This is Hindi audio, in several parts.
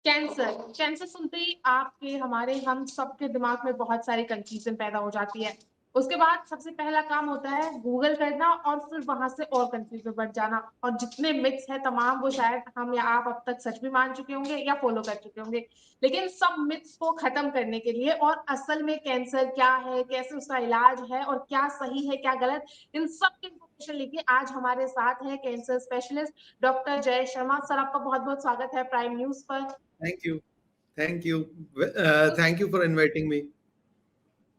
कैंसर कैंसर सुनते ही आपके हमारे हम सबके दिमाग में बहुत सारी कंफ्यूजन पैदा हो जाती है। उसके बाद सबसे पहला काम होता है गूगल करना और फिर वहां से और कंफ्यूजन बढ़ जाना, और जितने मिथ्स है तमाम वो शायद हम या आप अब तक सच भी मान चुके होंगे या फॉलो कर चुके होंगे। लेकिन सब मिथ्स को खत्म करने के लिए और असल में कैंसर क्या है, कैसे उसका इलाज है और क्या सही है क्या गलत, इन सब की इंफॉर्मेशन लेके आज हमारे साथ है कैंसर स्पेशलिस्ट डॉक्टर जय शर्मा। सर, आपका बहुत बहुत स्वागत है प्राइम न्यूज पर। Thank you. Thank you. Thank you for inviting me.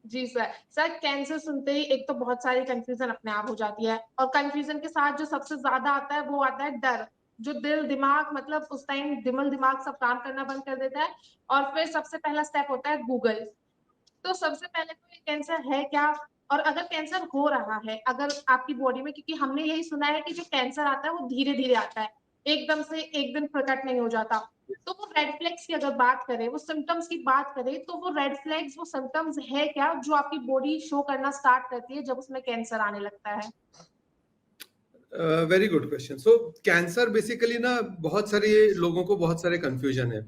जी सर, कैंसर सुनते ही एक तो बहुत सारी कंफ्यूजन अपने आप हो जाती है, और कंफ्यूजन के साथ जो सबसे ज्यादा आता है वो आता है डर। जो दिल दिमाग मतलब उस टाइम दिमल दिमाग सब काम करना बंद कर देता है, और फिर सबसे पहला स्टेप होता है गूगल। तो सबसे पहले तो ये कैंसर है क्या, और अगर कैंसर हो रहा है अगर आपकी बॉडी में, क्योंकि हमने यही सुना है कि जो कैंसर आता है वो धीरे धीरे आता है, एकदम से एक दिन प्रकट नहीं हो जाता। तो वो रेड फ्लैग्स की अगर बात करें, वो सिम्टम्स की बात करें, तो वो रेड फ्लैग्स वो सिम्टम्स है क्या जो आपकी बॉडी शो करना स्टार्ट करती है जब उसमें कैंसर आने लगता है? Very good question. So cancer basically ना बहुत सारे लोगों को बहुत सारे कंफ्यूजन है।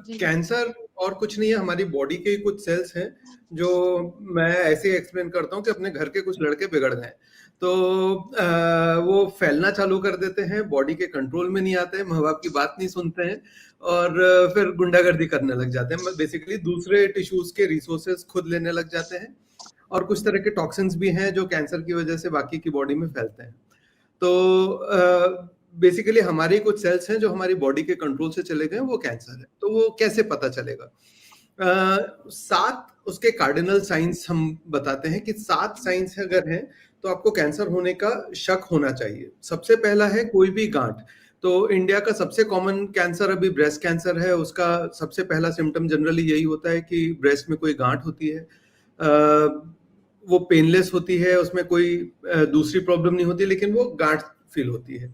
जी कैंसर और कुछ नहीं है, हमारी बॉडी के कुछ सेल्स हैं जो मैं ऐसे एक्सप्लेन करता हूँ कि अपने घर के कुछ लड़के बिगड़ गए तो वो फैलना चालू कर देते हैं, बॉडी के कंट्रोल में नहीं आते हैं, माँ बाप की बात नहीं सुनते हैं और फिर गुंडागर्दी करने लग जाते हैं। बेसिकली दूसरे टिश्यूज के रिसोर्सेज खुद लेने लग जाते हैं, और कुछ तरह के टॉक्सिन्स भी हैं जो कैंसर की वजह से बाकी की बॉडी में फैलते हैं। तो बेसिकली हमारी कुछ सेल्स हैं जो हमारी बॉडी के कंट्रोल से चले गए, वो कैंसर है। तो वो कैसे पता चलेगा? 7 उसके कार्डिनल साइंस हम बताते हैं कि 7 साइंस अगर हैं तो आपको कैंसर होने का शक होना चाहिए। सबसे पहला है कोई भी गांठ। तो इंडिया का सबसे कॉमन कैंसर अभी ब्रेस्ट कैंसर है, उसका सबसे पहला सिम्टम जनरली यही होता है कि ब्रेस्ट में कोई गांठ होती है। वो पेनलेस होती है, उसमें कोई दूसरी प्रॉब्लम नहीं होती, लेकिन वो गांठ फील होती है।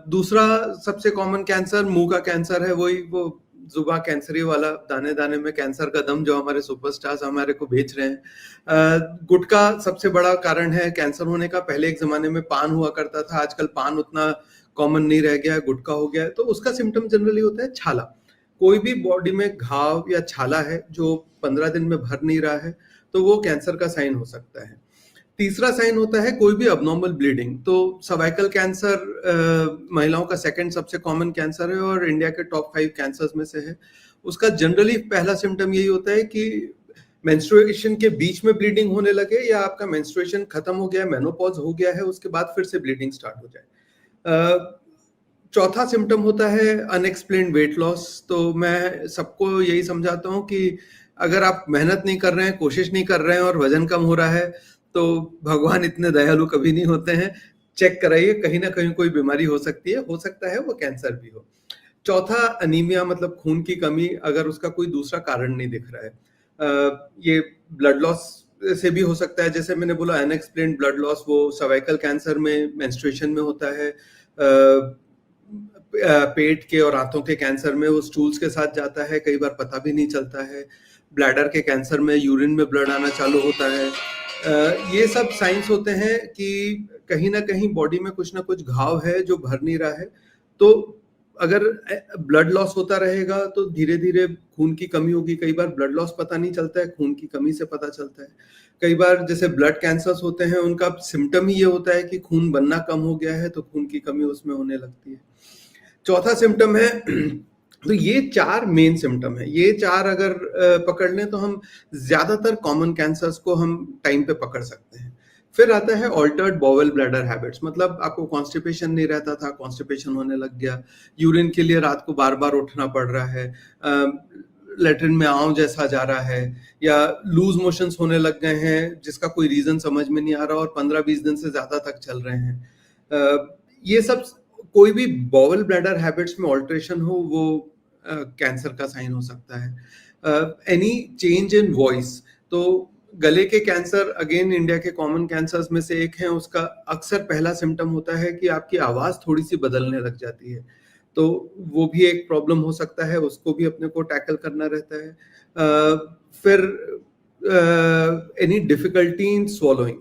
दूसरा सबसे कॉमन कैंसर मुंह का कैंसर है, वही वो जुबा कैंसरी वाला, दाने दाने में कैंसर का दम, जो हमारे सुपरस्टार्स हमारे को बेच रहे हैं। गुटखा सबसे बड़ा कारण है कैंसर होने का। पहले एक जमाने में पान हुआ करता था, आजकल पान उतना कॉमन नहीं रह गया है, गुटखा हो गया है। तो उसका सिम्टम जनरली होता है छाला। कोई भी बॉडी में घाव या छाला है जो 15 दिन में भर नहीं रहा है, तो वो कैंसर का साइन हो सकता है। तीसरा साइन होता है कोई भी अबनॉर्मल ब्लीडिंग। तो सर्वाइकल कैंसर महिलाओं का सेकंड सबसे कॉमन कैंसर है और इंडिया के टॉप 5 कैंसर्स में से है। उसका जनरली पहला सिम्टम यही होता है कि मेंस्ट्रुएशन के बीच में ब्लीडिंग होने लगे, या आपका मेंस्ट्रुएशन खत्म हो गया है, मेनोपॉज हो गया है, उसके बाद फिर से ब्लीडिंग स्टार्ट हो जाए। चौथा सिम्टम होता है अनएक्सप्लेन्ड वेट लॉस। तो मैं सबको यही समझाता हूँ कि अगर आप मेहनत नहीं कर रहे हैं, कोशिश नहीं कर रहे हैं और वजन कम हो रहा है, तो भगवान इतने दयालु कभी नहीं होते हैं। चेक कराइए, कहीं ना कहीं कोई बीमारी हो सकती है, हो सकता है वो कैंसर भी हो। चौथा अनीमिया, मतलब खून की कमी, अगर उसका कोई दूसरा कारण नहीं दिख रहा है। ये ब्लड लॉस से भी हो सकता है, जैसे मैंने बोला अनएक्सप्लेन्ड ब्लड लॉस, वो सर्वाइकल कैंसर में मेंस्ट्रुएशन में होता है। पेट के और आंतों के कैंसर में वो स्टूल्स के साथ जाता है, कई बार पता भी नहीं चलता है। ब्लैडर के कैंसर में यूरिन में ब्लड आना चालू होता है। ये सब साइंस होते हैं कि कहीं ना कहीं बॉडी में कुछ ना कुछ घाव है जो भर नहीं रहा है। तो अगर ब्लड लॉस होता रहेगा तो धीरे धीरे खून की कमी होगी। कई बार ब्लड लॉस पता नहीं चलता है, खून की कमी से पता चलता है। कई बार जैसे ब्लड कैंसर्स होते हैं, उनका सिम्टम ही ये होता है कि खून बनना कम हो गया है, तो खून की कमी उसमें होने लगती है। चौथा सिम्टम है तो ये 4 मेन सिम्टम है। ये 4 अगर पकड़ लें तो हम ज्यादातर कॉमन कैंसर्स को हम टाइम पे पकड़ सकते हैं। फिर आता है ऑल्टर्ड बॉवेल ब्लैडर हैबिट्स, मतलब आपको कॉन्स्टिपेशन नहीं रहता था, कॉन्स्टिपेशन होने लग गया, यूरिन के लिए रात को बार बार उठना पड़ रहा है, लेटरिन में आंव जैसा जा रहा है, या लूज मोशंस होने लग गए हैं जिसका कोई रीजन समझ में नहीं आ रहा और 15-20 दिन से ज्यादा तक चल रहे हैं। ये सब कोई भी बॉवेल ब्लैडर हैबिट्स में ऑल्ट्रेशन हो, वो कैंसर का साइन हो सकता है। एनी चेंज इन वॉइस, तो गले के कैंसर अगेन इंडिया के कॉमन कैंसर्स में से एक है। उसका अक्सर पहला सिम्टम होता है कि आपकी आवाज थोड़ी सी बदलने लग जाती है, तो वो भी एक प्रॉब्लम हो सकता है, उसको भी अपने को टैकल करना रहता है। फिर एनी डिफिकल्टी इन स्वॉलोइंग,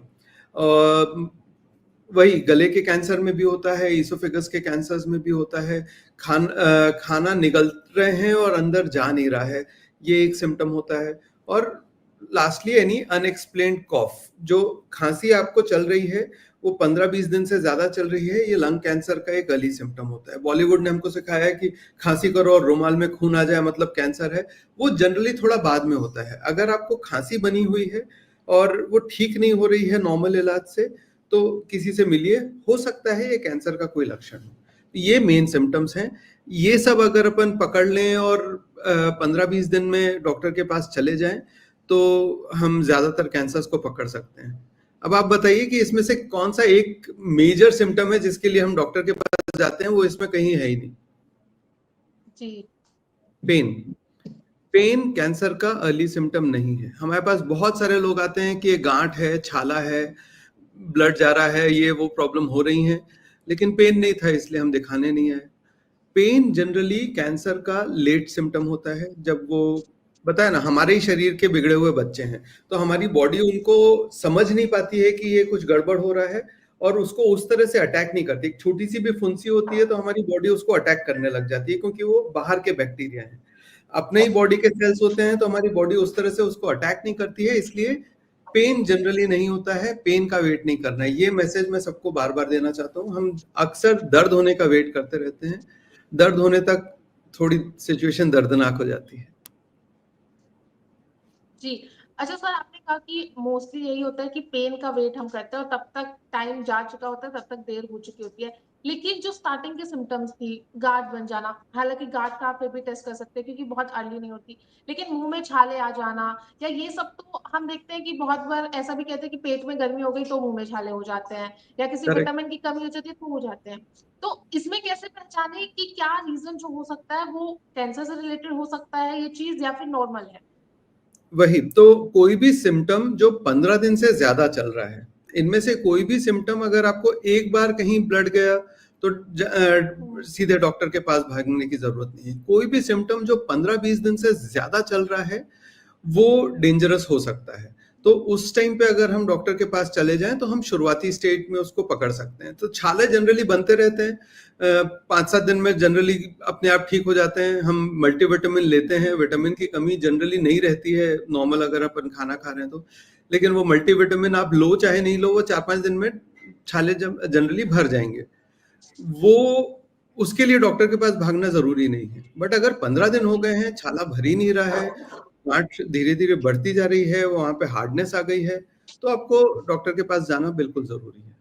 वही गले के कैंसर में भी होता है, इसोफेगस के कैंसर्स में भी होता है, खाना निगल रहे हैं और अंदर जा नहीं रहा है, ये एक सिम्टम होता है। और लास्टली एनी अनएक्सप्लेन्ड कॉफ, जो खांसी आपको चल रही है वो 15-20 दिन से ज्यादा चल रही है, ये लंग कैंसर का एक अर्ली सिम्टम होता है। बॉलीवुड ने हमको सिखाया है कि खांसी करो और रुमाल में खून आ जाए मतलब कैंसर है, वो जनरली थोड़ा बाद में होता है। अगर आपको खांसी बनी हुई है और वो ठीक नहीं हो रही है नॉर्मल इलाज से, तो किसी से मिलिए, हो सकता है ये कैंसर का कोई लक्षण हो। ये मेन सिम्टम्स हैं। ये सब अगर अपन पकड़ लें और 15-20 दिन में डॉक्टर के पास चले जाएं तो हम ज्यादातर कैंसर्स को पकड़ सकते हैं। अब आप बताइए कि इसमें से कौन सा एक मेजर सिम्टम है जिसके लिए हम डॉक्टर के पास जाते हैं, वो इसमें कहीं है ही नहीं। जी। पेन कैंसर का अर्ली सिम्टम नहीं है। हमारे पास बहुत सारे लोग आते हैं कि ये गांठ है, छाला है, ब्लड जा रहा है, ये वो प्रॉब्लम हो रही है, लेकिन पेन नहीं था इसलिए हम दिखाने नहीं आए। पेन जनरली कैंसर का लेट सिम्टम होता है, जब वो बताया ना, हमारे ही शरीर के बिगड़े हुए बच्चे हैं, तो हमारी बॉडी उनको समझ नहीं पाती है कि ये कुछ गड़बड़ हो रहा है और उसको उस तरह से अटैक नहीं करती। एक छोटी सी भी फुंसी होती है तो हमारी बॉडी उसको अटैक करने लग जाती है, क्योंकि वो बाहर के बैक्टीरिया हैं। अपने ही बॉडी के सेल्स होते हैं तो हमारी बॉडी उस तरह से उसको अटैक नहीं करती है, इसलिए पेन जनरली नहीं होता है। पेन का वेट नहीं करना है, ये मैसेज मैं सबको बार बार देना चाहता हूँ। हम अक्सर दर्द होने का वेट करते रहते हैं, दर्द होने तक थोड़ी सिचुएशन दर्दनाक हो जाती है। जी। अच्छा सर, आपने कहा कि मोस्टली यही होता है कि पेन का वेट हम करते हैं और तब तक टाइम जा चुका होता है, तब तक देर हो चुकी होती है। लेकिन जो स्टार्टिंग के सिम्टम्स थी, गांठ बन जाना, हालांकि गांठ का आप फिर भी टेस्ट कर सकते हैं क्योंकि बहुत अर्ली नहीं होती, लेकिन मुंह में छाले आ जाना या ये सब, तो हम देखते हैं कि बहुत बार ऐसा भी कहते हैं कि पेट में गर्मी हो गई तो मुंह में छाले हो जाते हैं, या किसी करेक्ट। विटामिन की कमी हो जाती है तो हो जाते हैं। तो इसमें कैसे पहचाने कि क्या रीजन जो हो सकता है वो कैंसर से रिलेटेड हो सकता है ये चीज, या फिर नॉर्मल है? वही तो, कोई भी सिम्टम जो 15 दिन से ज्यादा चल रहा है, इनमें से कोई भी सिम्टम अगर आपको एक बार कहीं ब्लड गया तो सीधे डॉक्टर के पास भागने की जरूरत नहीं है। कोई भी सिम्टम जो 15-20 दिन से ज्यादा चल रहा है वो डेंजरस हो सकता है। तो उस टाइम पे अगर हम डॉक्टर के पास चले जाएं तो हम शुरुआती स्टेज में उसको पकड़ सकते हैं। तो छाले जनरली बनते रहते हैं, 5-7 दिन में जनरली अपने आप ठीक हो जाते हैं। हम मल्टीविटामिन लेते हैं, विटामिन की कमी जनरली नहीं रहती है नॉर्मल अगर अपन खाना खा रहे हैं तो, लेकिन वो मल्टीविटामिन आप लो चाहे नहीं लो, वो 4-5 दिन में छाले जनरली भर जाएंगे। वो उसके लिए डॉक्टर के पास भागना जरूरी नहीं है। बट अगर 15 दिन हो गए हैं, छाला भर ही नहीं रहा है, गांठ धीरे धीरे बढ़ती जा रही है, वहां पे हार्डनेस आ गई है, तो आपको डॉक्टर के पास जाना बिल्कुल जरूरी है।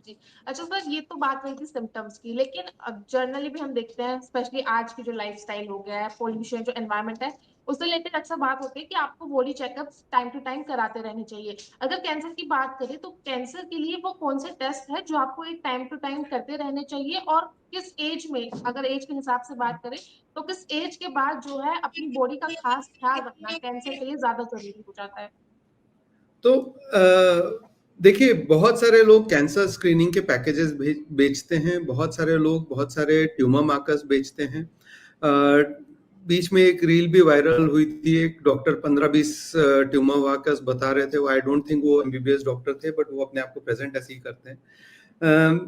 जी। अच्छा सर, ये तो बात रही थी सिम्टम्स की, लेकिन अब जर्नली भी हम देखते हैं, स्पेशली आज की जो लाइफस्टाइल हो गया है, पोल्यूशन, जो एनवायरनमेंट है, उससे रिलेटेड अक्सर बात होती है कि आपको body checkups time to time कराते रहने चाहिए। अगर कैंसर की बात करें तो कैंसर के लिए वो कौन से टेस्ट है जो आपको एक टाइम टू टाइम करते रहने चाहिए, और किस एज में, अगर एज के हिसाब से बात करें तो किस एज के बाद जो है अपनी बॉडी का खास ख्याल रखना कैंसर के लिए ज्यादा जरूरी हो जाता है? तो देखिए, बहुत सारे लोग कैंसर स्क्रीनिंग के पैकेजेस बेचते हैं, बहुत सारे लोग बहुत सारे ट्यूमर मार्कर्स बेचते हैं। बीच में एक रील भी वायरल हुई थी, एक डॉक्टर 15-20 ट्यूमर मार्कर्स बता रहे थे। वो आई डोंट थिंक वो एमबीबीएस डॉक्टर थे, बट वो अपने आप को प्रेजेंट ऐसे ही करते हैं।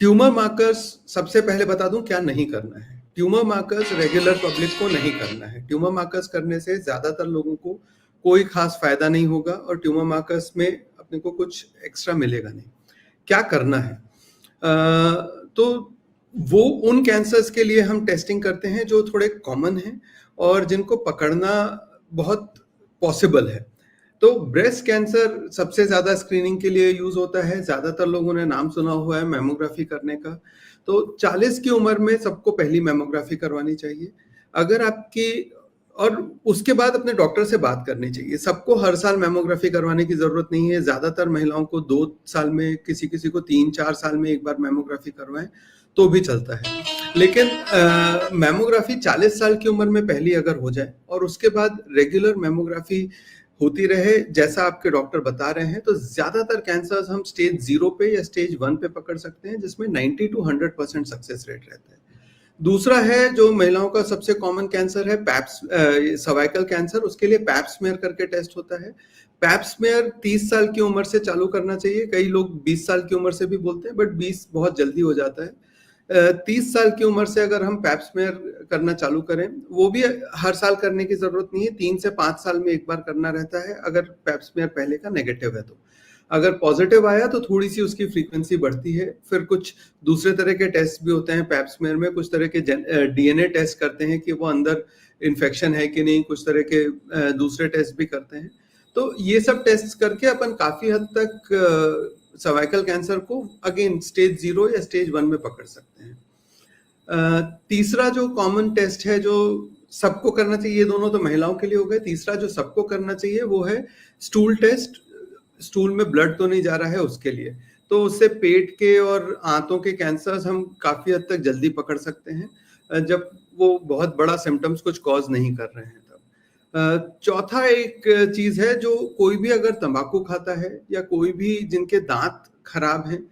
ट्यूमर मार्कर्स, सबसे पहले बता दूं क्या नहीं करना है। ट्यूमर मार्कर्स रेगुलर पब्लिक को नहीं करना है। ट्यूमर मार्कर्स करने से ज्यादातर लोगों को कोई खास फायदा नहीं होगा और ट्यूमर मार्कर्स में अपने को कुछ एक्स्ट्रा मिलेगा नहीं। क्या करना है? तो वो उन कैंसर्स के लिए हम टेस्टिंग करते हैं जो थोड़े कॉमन हैं और जिनको पकड़ना बहुत पॉसिबल है। तो ब्रेस्ट कैंसर सबसे ज्यादा स्क्रीनिंग के लिए यूज होता है। ज्यादातर लोगों ने नाम सुना हुआ है मैमोग्राफी करने का। तो 40 की उम्र में सबको पहली मैमोग्राफी करवानी चाहिए। अगर आपकी, और उसके बाद अपने डॉक्टर से बात करनी चाहिए। सबको हर साल मैमोग्राफी करवाने की जरूरत नहीं है। ज्यादातर महिलाओं को 2 साल में, किसी किसी को 3-4 साल में एक बार मैमोग्राफी करवाएं तो भी चलता है। लेकिन मैमोग्राफी 40 साल की उम्र में पहली अगर हो जाए और उसके बाद रेगुलर मैमोग्राफी होती रहे जैसा आपके डॉक्टर बता रहे हैं, तो ज्यादातर कैंसर्स हम स्टेज 0 पे या स्टेज 1 पे पकड़ सकते हैं, जिसमें 90-100% सक्सेस रेट रहता है। दूसरा है जो महिलाओं का सबसे कॉमन कैंसर है पैप्स, सर्वाइकल कैंसर। उसके लिए पैप स्मेयर करके टेस्ट होता है। पैप स्मेयर 30 साल की उम्र से चालू करना चाहिए। कई लोग 20 साल की उम्र से भी बोलते हैं, बट 20 बहुत जल्दी हो जाता है। 30 साल की उम्र से अगर हम पैप स्मेयर करना चालू करें, वो भी हर साल करने की जरूरत नहीं है, 3 से 5 साल में एक बार करना रहता है अगर पैप स्मेयर पहले का नेगेटिव है। तो अगर पॉजिटिव आया तो थोड़ी सी उसकी फ्रीक्वेंसी बढ़ती है। फिर कुछ दूसरे तरह के टेस्ट भी होते हैं पैप स्मेयर में, कुछ तरह के डीएनए टेस्ट करते हैं कि वो अंदर इन्फेक्शन है कि नहीं, कुछ तरह के दूसरे टेस्ट भी करते हैं। तो ये सब टेस्ट करके अपन काफी हद तक सर्वाइकल कैंसर को अगेन स्टेज 0 या स्टेज 1 में पकड़ सकते हैं। तीसरा जो कॉमन टेस्ट है जो सबको करना चाहिए, ये दोनों तो महिलाओं के लिए हो गए, तीसरा जो सबको करना चाहिए वो है स्टूल टेस्ट। स्टूल में ब्लड तो नहीं जा रहा है उसके लिए, तो उससे पेट के और आंतों के कैंसर्स हम काफी हद तक जल्दी पकड़ सकते हैं जब वो बहुत बड़ा सिम्टम्स कुछ कॉज नहीं कर रहे हैं तब। चौथा एक चीज है, जो कोई भी अगर तंबाकू खाता है या कोई भी जिनके दांत खराब हैं,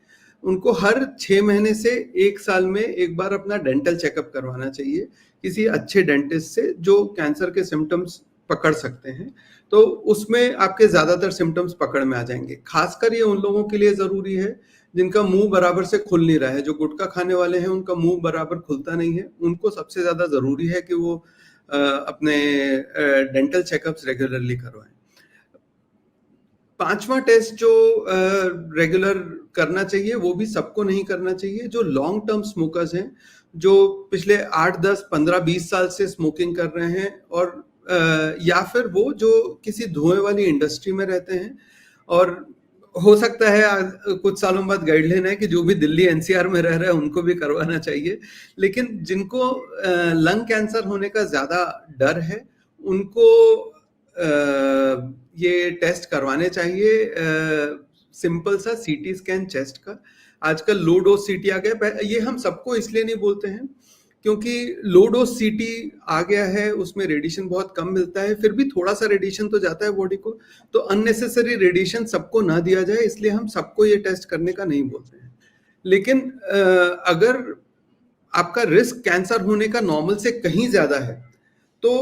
उनको हर 6 महीने से 1 साल में एक बार अपना डेंटल चेकअप करवाना चाहिए किसी अच्छे डेंटिस्ट से जो कैंसर के सिम्टम्स पकड़ सकते हैं। तो उसमें आपके ज्यादातर सिम्टम्स पकड़ में आ जाएंगे। खासकर ये उन लोगों के लिए जरूरी है जिनका मुंह बराबर से खुल नहीं रहा है। जो गुटखा खाने वाले हैं उनका मुंह बराबर खुलता नहीं है, उनको सबसे ज्यादा जरूरी है कि वो अपने डेंटल चेकअप्स रेगुलरली करवाएं। पांचवा टेस्ट जो रेगुलर करना चाहिए वो भी सबको नहीं करना चाहिए। जो लॉन्ग टर्म स्मोकर्स हैं, जो पिछले 8, 10, 15, 20 साल से स्मोकिंग कर रहे हैं, और या फिर वो जो किसी धुएं वाली इंडस्ट्री में रहते हैं, और हो सकता है कुछ सालों बाद गाइडलाइन है कि जो भी दिल्ली एनसीआर में रह रहे हैं उनको भी करवाना चाहिए। लेकिन जिनको लंग कैंसर होने का ज्यादा डर है उनको ये टेस्ट करवाने चाहिए, सिंपल सा सीटी स्कैन चेस्ट का। आजकल लो डोज सीटी आ गया। ये हम सबको इसलिए नहीं बोलते हैं क्योंकि लो डोज सीटी आ गया है, उसमें रेडिएशन बहुत कम मिलता है, फिर भी थोड़ा सा रेडिएशन तो जाता है बॉडी को, तो अननेसेसरी रेडिएशन सबको ना दिया जाए, इसलिए हम सबको ये टेस्ट करने का नहीं बोलते हैं। लेकिन अगर आपका रिस्क कैंसर होने का नॉर्मल से कहीं ज्यादा है तो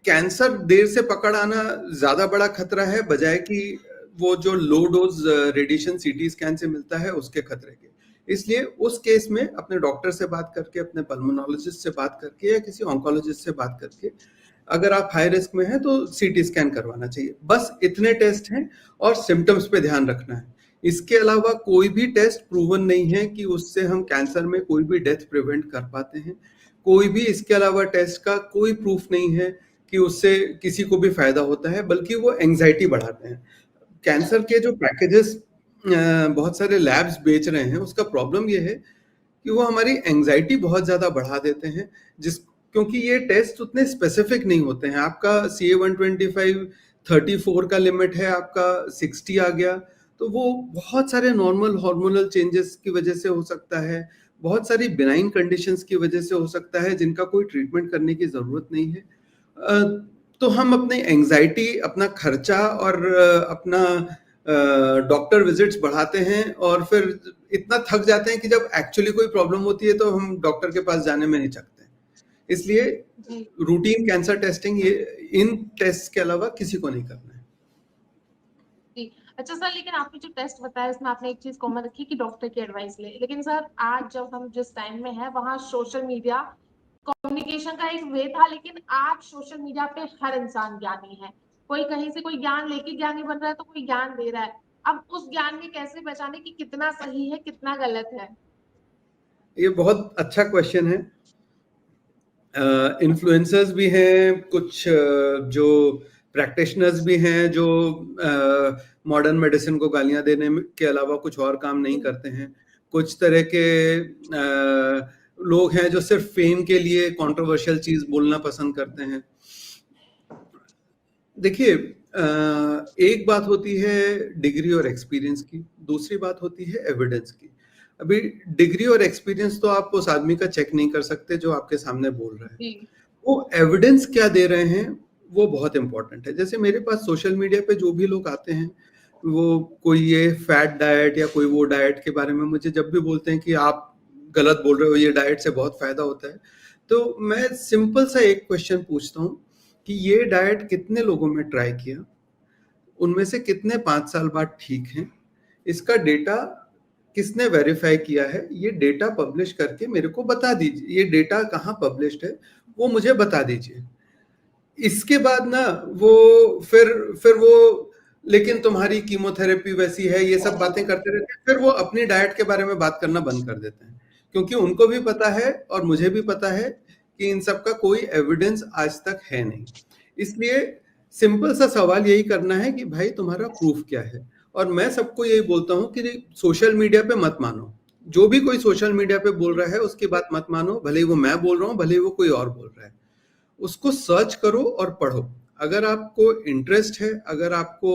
कैंसर देर से पकड़ आना ज्यादा बड़ा खतरा है बजाय कि वो जो low dose radiation CT scan से मिलता है उसके खतरे के। इसलिए उस केस में अपने डॉक्टर से बात करके, अपने पल्मोनोलॉजिस्ट से बात करके या किसी ऑन्कोलॉजिस्ट से बात करके, अगर आप हाई रिस्क में हैं तो सीटी स्कैन करवाना चाहिए। बस इतने टेस्ट हैं और सिम्टम्स पे ध्यान रखना है। इसके अलावा कोई भी टेस्ट प्रूवन नहीं है कि उससे हम कैंसर में कोई भी डेथ प्रिवेंट कर पाते हैं। कोई भी इसके अलावा टेस्ट का कोई प्रूफ नहीं है कि उससे किसी को भी फायदा होता है, बल्कि वो एंजाइटी बढ़ाते हैं। कैंसर के जो पैकेजेस बहुत सारे लैब्स बेच रहे हैं, उसका प्रॉब्लम ये है कि वो हमारी एंजाइटी बहुत ज्यादा बढ़ा देते हैं, क्योंकि ये टेस्ट उतने स्पेसिफिक नहीं होते हैं। आपका CA-125 34 का लिमिट है, आपका 60 आ गया, तो वो बहुत सारे नॉर्मल हार्मोनल चेंजेस की वजह से हो सकता है, बहुत सारी बिनाइन कंडीशंस की वजह से हो सकता है, जिनका कोई ट्रीटमेंट करने की जरूरत नहीं है। तो हम अपनी एंजाइटी, अपना खर्चा और अपना डॉक्टर विजिट्स बढ़ाते हैं और फिर इतना थक जाते हैं कि जब एक्चुअली कोई प्रॉब्लम होती है तो हम डॉक्टर के पास जाने में नहीं चाहते। इसलिए रूटीन कैंसर टेस्टिंग ये इन टेस्ट के अलावा किसी को नहीं करना है। अच्छा सर, लेकिन आपने जो टेस्ट बताया इसमें आपने एक चीज कॉमन रखी कि डॉक्टर की एडवाइस ले, लेकिन सर आज जब हम जिस टाइम में है वहाँ सोशल मीडिया कम्युनिकेशन का एक वे था, लेकिन आज सोशल मीडिया पे हर इंसान ज्ञानी है। कोई कहीं से कोई ज्ञान लेके ज्ञानी बन रहा है तो कोई ज्ञान दे रहा है। अब उस ज्ञान में कैसे पहचाने कि कितना सही है कितना गलत है? ये बहुत अच्छा क्वेश्चन है। इन्फ्लुएंसर्स भी हैं, कुछ जो प्रैक्टिशनर्स भी हैं जो मॉडर्न मेडिसिन को गालियां देने के अलावा कुछ और काम नहीं करते हैं। कुछ तरह के लोग हैं जो सिर्फ फेम के लिए कंट्रोवर्शियल चीज बोलना पसंद करते हैं। देखिए, एक बात होती है डिग्री और एक्सपीरियंस की, दूसरी बात होती है एविडेंस की। अभी डिग्री और एक्सपीरियंस तो आप उस आदमी का चेक नहीं कर सकते जो आपके सामने बोल रहा है। वो एविडेंस क्या दे रहे हैं वो बहुत इंपॉर्टेंट है। जैसे मेरे पास सोशल मीडिया पे जो भी लोग आते हैं, वो कोई ये फैट डाइट या कोई वो डाइट के बारे में मुझे जब भी बोलते हैं कि आप गलत बोल रहे हो, ये डाइट से बहुत फायदा होता है, तो मैं सिंपल सा एक क्वेश्चन पूछता हूँ कि ये डाइट कितने लोगों में ट्राई किया, उनमें से कितने 5 साल बाद ठीक हैं, इसका डेटा किसने वेरीफाई किया है, ये डेटा पब्लिश करके मेरे को बता दीजिए। ये डेटा कहाँ पब्लिश्ड है वो मुझे बता दीजिए। इसके बाद ना वो फिर वो लेकिन तुम्हारी कीमोथेरेपी वैसी है, ये सब बातें करते रहते हैं। फिर वो अपनी डाइट के बारे में बात करना बंद कर देते हैं, क्योंकि उनको भी पता है और मुझे भी पता है कि इन सब का कोई एविडेंस आज तक है नहीं। इसलिए सिंपल सा सवाल यही करना है कि भाई तुम्हारा प्रूफ क्या है। और मैं सबको यही बोलता हूँ कि सोशल मीडिया पे मत मानो, जो भी कोई सोशल मीडिया पे बोल रहा है उसकी बात मत मानो, भले ही वो मैं बोल रहा हूँ, भले ही वो कोई और बोल रहा है। उसको सर्च करो और पढ़ो। अगर आपको इंटरेस्ट है, अगर आपको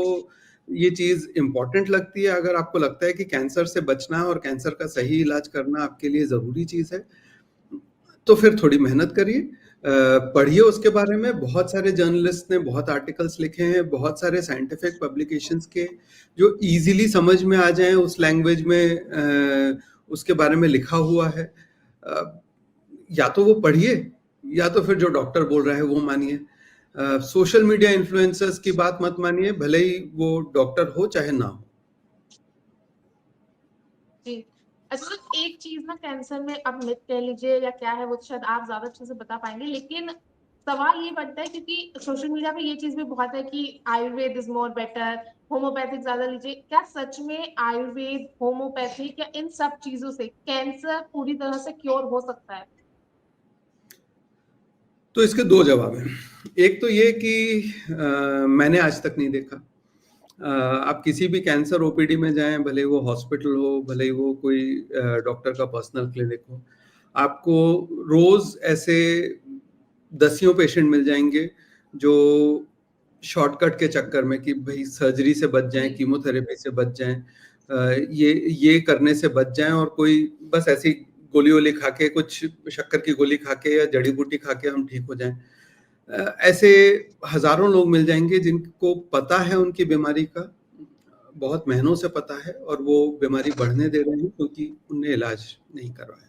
ये चीज इंपॉर्टेंट लगती है, अगर आपको लगता है कि कैंसर से बचना और कैंसर का सही इलाज करना आपके लिए जरूरी चीज है, तो फिर थोड़ी मेहनत करिए, पढ़िए उसके बारे में। बहुत सारे जर्नलिस्ट ने बहुत आर्टिकल्स लिखे हैं, बहुत सारे साइंटिफिक पब्लिकेशंस के, जो इजीली समझ में आ जाएं उस लैंग्वेज में, उसके बारे में लिखा हुआ है। या तो वो पढ़िए, या तो फिर जो डॉक्टर बोल रहा है वो मानिए। सोशल मीडिया इन्फ्लुएंसर्स की बात मत मानिए, भले ही वो डॉक्टर हो चाहे ना हो। जी। अच्छा, तो एक चीज ना कैंसर में, अब मिथ कह लीजिए या क्या है, वो तो शायद आप ज्यादा अच्छे से बता पाएंगे, लेकिन सवाल ये बनता है क्योंकि सोशल मीडिया पे ये चीज भी बहुत है कि Ayurveda is more better, homeopathic ज्यादा लीजिए। क्या सच में आयुर्वेद, होम्योपैथिक या इन सब चीजों से कैंसर पूरी तरह से क्योर हो सकता है? तो इसके दो जवाब हैं। एक तो ये कि मैंने आज तक नहीं देखा। आप किसी भी कैंसर ओपीडी में जाएं, भले वो हॉस्पिटल हो, भले ही वो कोई डॉक्टर का पर्सनल क्लिनिक हो, आपको रोज ऐसे दसियों पेशेंट मिल जाएंगे जो शॉर्टकट के चक्कर में कि भाई सर्जरी से बच जाएं, कीमोथेरेपी से बच जाएं, ये करने से बच जाएं, और कोई बस ऐसी गोली वोली खा के, कुछ शक्कर की गोली खा के या जड़ी बूटी खा के हम ठीक हो जाएं। ऐसे हजारों लोग मिल जाएंगे जिनको पता है उनकी बीमारी का, बहुत महीनों से पता है, और वो बीमारी बढ़ने दे रहे हैं क्योंकि उनने इलाज नहीं करवाया।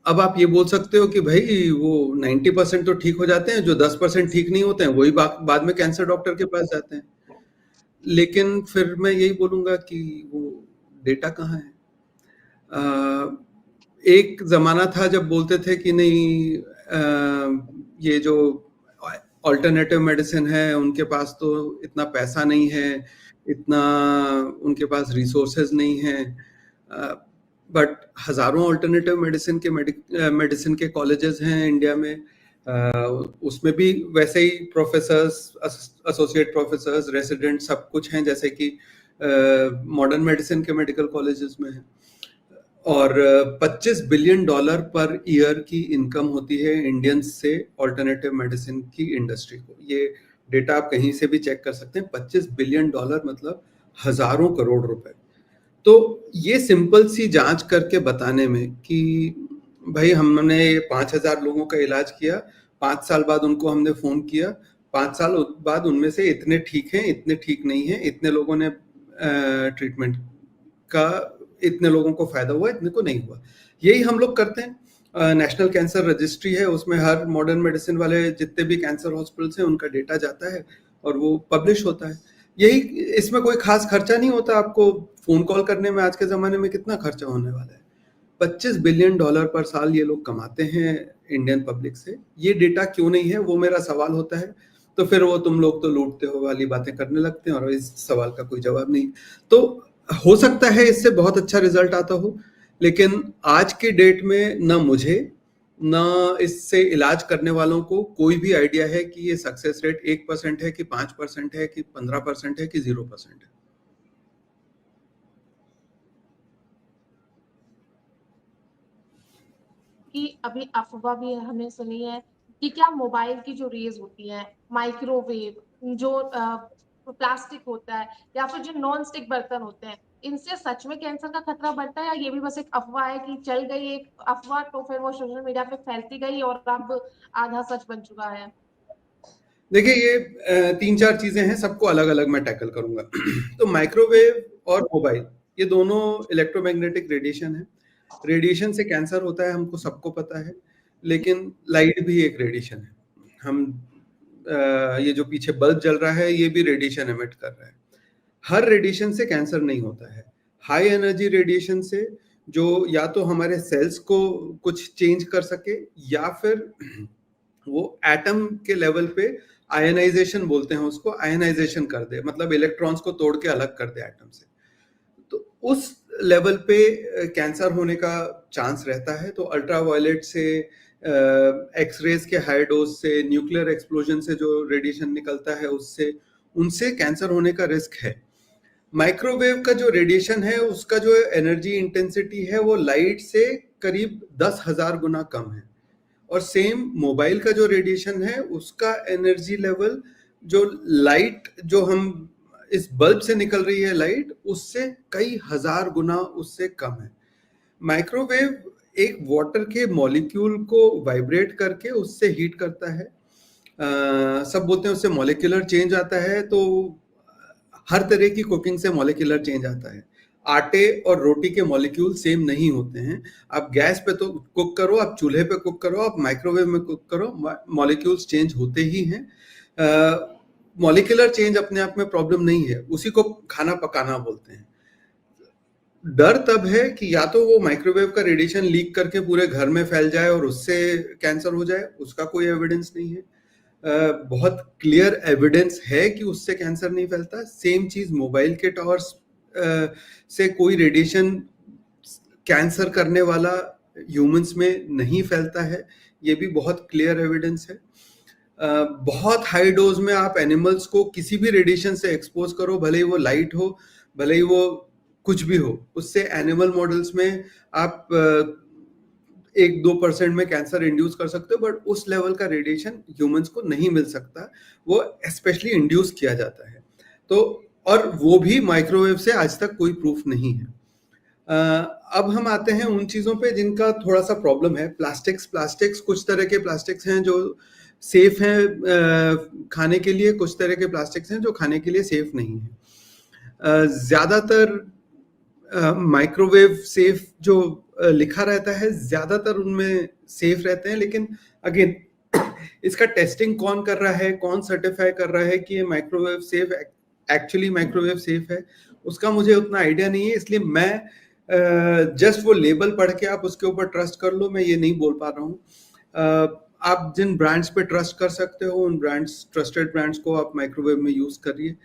अब आप ये बोल सकते हो कि भाई वो 90% तो ठीक हो जाते हैं, जो 10% ठीक नहीं होते हैं वही बाद में कैंसर डॉक्टर के पास जाते हैं। लेकिन फिर मैं यही बोलूंगा कि वो डेटा कहाँ है। एक जमाना था जब बोलते थे कि नहीं, ये जो ऑल्टरनेटिव मेडिसिन है उनके पास तो इतना पैसा नहीं है, इतना उनके पास रिसोर्सेज नहीं है, बट हजारों ऑल्टरनेटिव मेडिसिन के कॉलेजेस हैं इंडिया में। उसमें भी वैसे ही प्रोफेसर्स, एसोसिएट प्रोफेसर्स, रेसिडेंट सब कुछ हैं जैसे कि मॉडर्न मेडिसिन के मेडिकल कॉलेजेस में है। और $25 बिलियन पर ईयर की इनकम होती है इंडियंस से ऑल्टरनेटिव मेडिसिन की इंडस्ट्री को। ये डेटा आप कहीं से भी चेक कर सकते हैं। $25 बिलियन मतलब हजारों करोड़ रुपए। तो ये सिंपल सी जांच करके बताने में कि भाई हमने 5,000 लोगों का इलाज किया, 5 साल बाद उनको हमने फोन किया, 5 साल बाद उनमें से इतने ठीक हैं, इतने ठीक नहीं है, इतने लोगों ने ट्रीटमेंट का, इतने लोगों को फायदा हुआ, इतने को नहीं हुआ। यही हम लोग करते हैं। नेशनल कैंसर रजिस्ट्री है, उसमें हर मॉडर्न मेडिसिन वाले जितने भी कैंसर हॉस्पिटल्स हैं उनका डेटा जाता है और वो पब्लिश होता है। यही, इसमें कोई खास खर्चा नहीं होता। आपको फोन कॉल करने में आज के जमाने में कितना खर्चा होने वाला है? $25 बिलियन पर साल ये लोग कमाते हैं इंडियन पब्लिक से। ये डेटा क्यों नहीं है, वो मेरा सवाल होता है। तो फिर वो तुम लोग तो लूटते हो वाली बातें करने लगते हैं और इस सवाल का कोई जवाब नहीं। तो हो सकता है इससे बहुत अच्छा रिजल्ट आता हो, लेकिन आज के डेट में ना मुझे, ना इससे इलाज करने वालों को कोई भी आइडिया है कि ये सक्सेस रेट 1% है कि 5% है कि 15% है कि 0% है। कि अभी अफवाह भी हमने सुनी है कि क्या मोबाइल की जो रेज होती है, माइक्रोवेव, जो प्लास्टिक होता है, या फिर जो नॉन स्टिक बर्तन होते हैं, इनसे सच में कैंसर का खतरा बढ़ता है, या ये भी बस एक अफवाह है कि चल गई एक अफवाह तो फिर वो सोशल मीडिया पे फैलती गई और अब आधा सच बन चुका है? देखिए, ये 3-4 चीजें हैं, सबको अलग अलग मैं टैकल करूंगा। तो माइक्रोवेव और मोबाइल, ये दोनों इलेक्ट्रोमैग्नेटिक रेडिएशन है। रेडिएशन से कैंसर होता है, हमको सबको पता है, लेकिन लाइट भी एक रेडिएशन है। हम ये जो पीछे बल्ब जल रहा है ये भी रेडिएशन एमिट कर रहा है। हर रेडिएशन से कैंसर नहीं होता है। हाई एनर्जी रेडिएशन से जो या तो हमारे सेल्स को कुछ चेंज कर सके या फिर वो एटम के लेवल पे आयनाइजेशन बोलते हैं उसको, आयनाइजेशन कर दे, मतलब इलेक्ट्रॉन्स को तोड़ के अलग कर दे एटम से, तो उस लेवल पे कैंसर होने का चांस रहता है। तो अल्ट्रावायलेट से, एक्सरेज के हाई डोज से, न्यूक्लियर एक्सप्लोजन से जो रेडिएशन निकलता है उससे, उनसे कैंसर होने का रिस्क है। माइक्रोवेव का जो रेडिएशन है उसका जो एनर्जी इंटेंसिटी है वो लाइट से करीब 10,000 गुना कम है, और सेम मोबाइल का जो रेडिएशन है उसका एनर्जी लेवल जो लाइट जो हम इस बल्ब से निकल रही है लाइट, उससे कई हजार गुना उससे कम है। माइक्रोवेव एक वाटर के मॉलिक्यूल को वाइब्रेट करके उससे हीट करता है। सब बोलते हैं उससे मॉलिक्यूलर चेंज आता है, तो हर तरह की कुकिंग से मॉलिक्यूलर चेंज आता है। आटे और रोटी के मॉलिक्यूल सेम नहीं होते हैं। आप गैस पे तो कुक करो, आप चूल्हे पे कुक करो, आप माइक्रोवेव में कुक करो, मॉलिक्यूल्स चेंज होते ही हैं। मॉलिक्यूलर चेंज अपने आप में प्रॉब्लम नहीं है, उसी को खाना पकाना बोलते हैं। डर तब है कि या तो वो माइक्रोवेव का रेडिएशन लीक करके पूरे घर में फैल जाए और उससे कैंसर हो जाए, उसका कोई एविडेंस नहीं है। बहुत क्लियर एविडेंस है कि उससे कैंसर नहीं फैलता। सेम चीज मोबाइल के टावर्स से कोई रेडिएशन कैंसर करने वाला ह्यूमंस में नहीं फैलता है, ये भी बहुत क्लियर एविडेंस है। बहुत हाई डोज में आप एनिमल्स को किसी भी रेडिएशन से एक्सपोज करो, भले ही वो लाइट हो, भले ही वो कुछ भी हो, उससे एनिमल मॉडल्स में आप 1-2% में कैंसर इंड्यूस कर सकते हो, बट उस लेवल का रेडिएशन ह्यूमंस को नहीं मिल सकता, वो स्पेशली इंड्यूस किया जाता है। तो और वो भी माइक्रोवेव से आज तक कोई प्रूफ नहीं है। अब हम आते हैं उन चीज़ों पे जिनका थोड़ा सा प्रॉब्लम है। प्लास्टिक्स, कुछ तरह के प्लास्टिक्स हैं जो सेफ हैं खाने के लिए, कुछ तरह के प्लास्टिक्स हैं जो खाने के लिए सेफ नहीं है। ज़्यादातर माइक्रोवेव सेफ जो लिखा रहता है, ज़्यादातर उनमें सेफ रहते हैं, लेकिन अगेन इसका टेस्टिंग कौन कर रहा है, कौन सर्टिफाई कर रहा है कि ये microwave safe actually microwave safe है, उसका मुझे उतना आइडिया नहीं है। इसलिए मैं जस्ट वो लेबल पढ़ के आप उसके ऊपर ट्रस्ट कर लो, मैं ये नहीं बोल पा रहा हूँ। आप जिन ब्रांड्स पे ट्रस्ट कर सकते हो, उन ब्रांड्स, ट्रस्टेड ब्रांड्स को आप माइक्रोवेव में यूज करिए।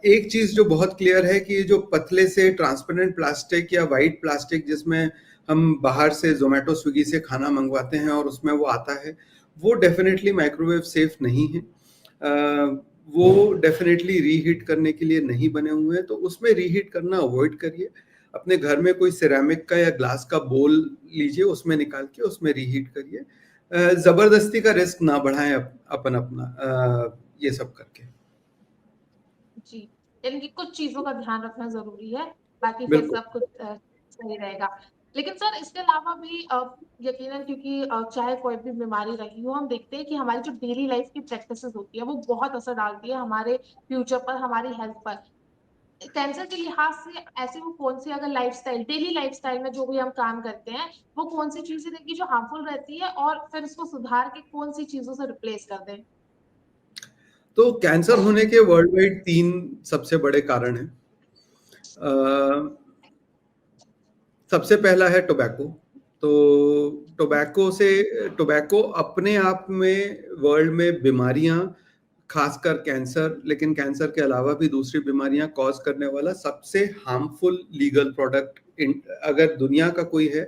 एक चीज जो बहुत क्लियर है कि जो पतले से ट्रांसपेरेंट प्लास्टिक या वाइट प्लास्टिक जिसमें हम बाहर से जोमेटो स्विगी से खाना मंगवाते हैं और उसमें वो आता है, वो डेफिनेटली माइक्रोवेव सेफ नहीं है। वो डेफिनेटली रीहीट करने के लिए नहीं बने हुए हैं, तो उसमें रीहीट करना अवॉइड करिए। अपने घर में कोई सिरेमिक का या ग्लास का बोल लीजिए, उसमें निकाल के उसमें रीहीट करिए। जबरदस्ती का रिस्क ना बढ़ाएं अपना ये सब करके। जी, यानी कि कुछ चीजों का ध्यान रखना जरूरी है, बाकी फिर सब कुछ सही रहेगा। लेकिन सर इसके अलावा भी यकीनन, क्योंकि चाहे कोई भी बीमारी रही हो, हम देखते हैं कि हमारी जो डेली लाइफ की प्रैक्टिसेस होती है वो बहुत असर डालती है हमारे फ्यूचर पर, हमारी हेल्थ पर। कैंसर के लिहाज से ऐसे वो कौन सी, अगर लाइफस्टाइल, डेली लाइफस्टाइल में जो भी हम काम करते हैं, वो कौन सी चीजें रहेंगी जो हार्मफुल रहती है, और फिर इसको सुधार के कौन सी चीजों से रिप्लेस कर दें? तो कैंसर होने के वर्ल्ड वाइड 3 सबसे बड़े कारण हैं। सबसे पहला है टोबैको। तो टोबैको अपने आप में वर्ल्ड में बीमारियां, खासकर कैंसर, लेकिन कैंसर के अलावा भी दूसरी बीमारियां कॉज करने वाला सबसे हार्मफुल लीगल प्रोडक्ट अगर दुनिया का कोई है